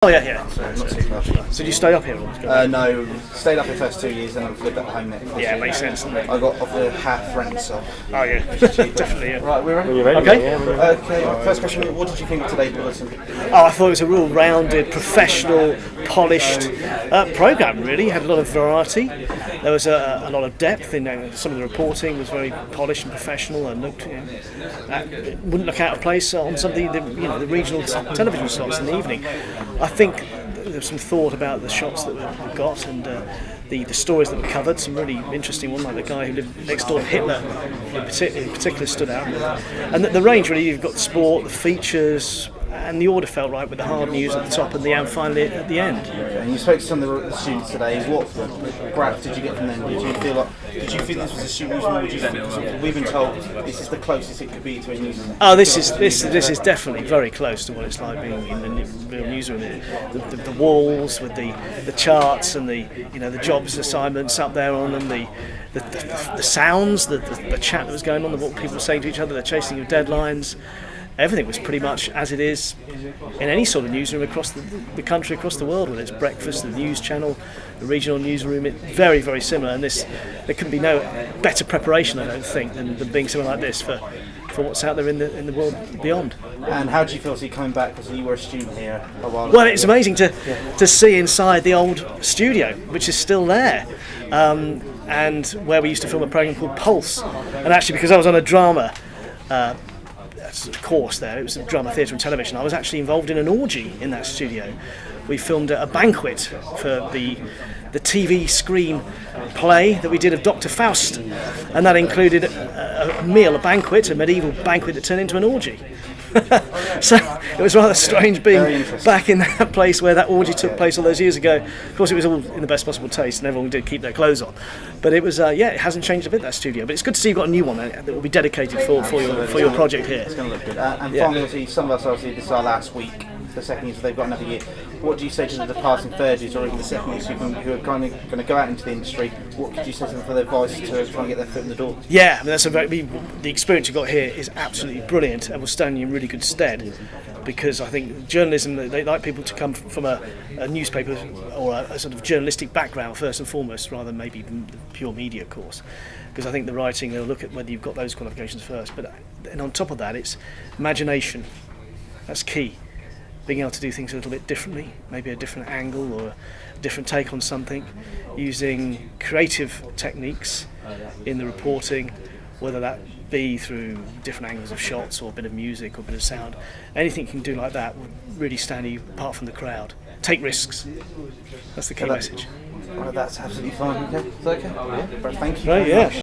Oh yeah. So did you stay up here? No, stayed up the first 2 years and I've lived at home next. Yeah, it makes sense, doesn't it? I got off the half rent, so. Oh yeah, definitely. Yeah. Right, we're ready. Okay. Okay. First question: what did you think of today's bulletin? Oh, I thought it was a real rounded, professional, polished programme. Really, had a lot of variety. There was a lot of depth in some of the reporting. Was very polished and professional, and looked wouldn't look out of place on some of the regional television slots in the evening. I think there was some thought about the shots that we got and the stories that were covered. Some really interesting one, like the guy who lived next door to Hitler in particular stood out. And the range really, you've got the sport, the features, and the order felt right with the hard news at the top and the am finally at the end. And you spoke to some of the students today. What graph did you get from them? Did you think this was a student newsroom? Because we've been told this is the closest it could be to a newsroom. Oh, this is definitely very close to what it's like being in the real newsroom. The walls with the charts and the jobs assignments up there on them, the sounds, the chat that was going on, what people were saying to each other, the chasing of deadlines. Everything was pretty much as it is in any sort of newsroom across the country, across the world, whether it's breakfast, the news channel, the regional newsroom. It's very, very similar, and there can be no better preparation, I don't think, than being somewhere like this for what's out there in the world beyond. And how do you feel coming back? Because you were a student here a while ago. Well, it's amazing to see inside the old studio, which is still there, and where we used to film a programme called Pulse. And actually, because I was on a drama course there, it was drama, theatre and television, I was actually involved in an orgy in that studio. We filmed a banquet for the TV screen play that we did of Dr. Faust, and that included a meal, a banquet, a medieval banquet that turned into an orgy. So it was rather strange being back in that place where that orgy took place all those years ago. Of course, it was all in the best possible taste, and everyone did keep their clothes on. But it was, it hasn't changed a bit, that studio. But it's good to see you've got a new one that will be dedicated for your project here. It's going to look good. And finally, some of us obviously this is our last week. The second year, so they've got another year. What do you say to the departing third years or even the second years who are kind of going to go out into the industry? What could you say to them for their advice to try and get their foot in the door? Yeah, I mean, the experience you've got here is absolutely brilliant and will stand you in really good stead, because I think journalism, they like people to come from a newspaper or a sort of journalistic background first and foremost, rather than maybe the pure media course. Because I think the writing, they'll look at whether you've got those qualifications first. And on top of that, it's imagination. That's key. Being able to do things a little bit differently, maybe a different angle or a different take on something, using creative techniques in the reporting, whether that be through different angles of shots or a bit of music or a bit of sound. Anything you can do like that would really stand you apart from the crowd. Take risks. That's the key message. Well, that's absolutely fine. Okay, is that okay? Yeah. Thank you. Right, yeah.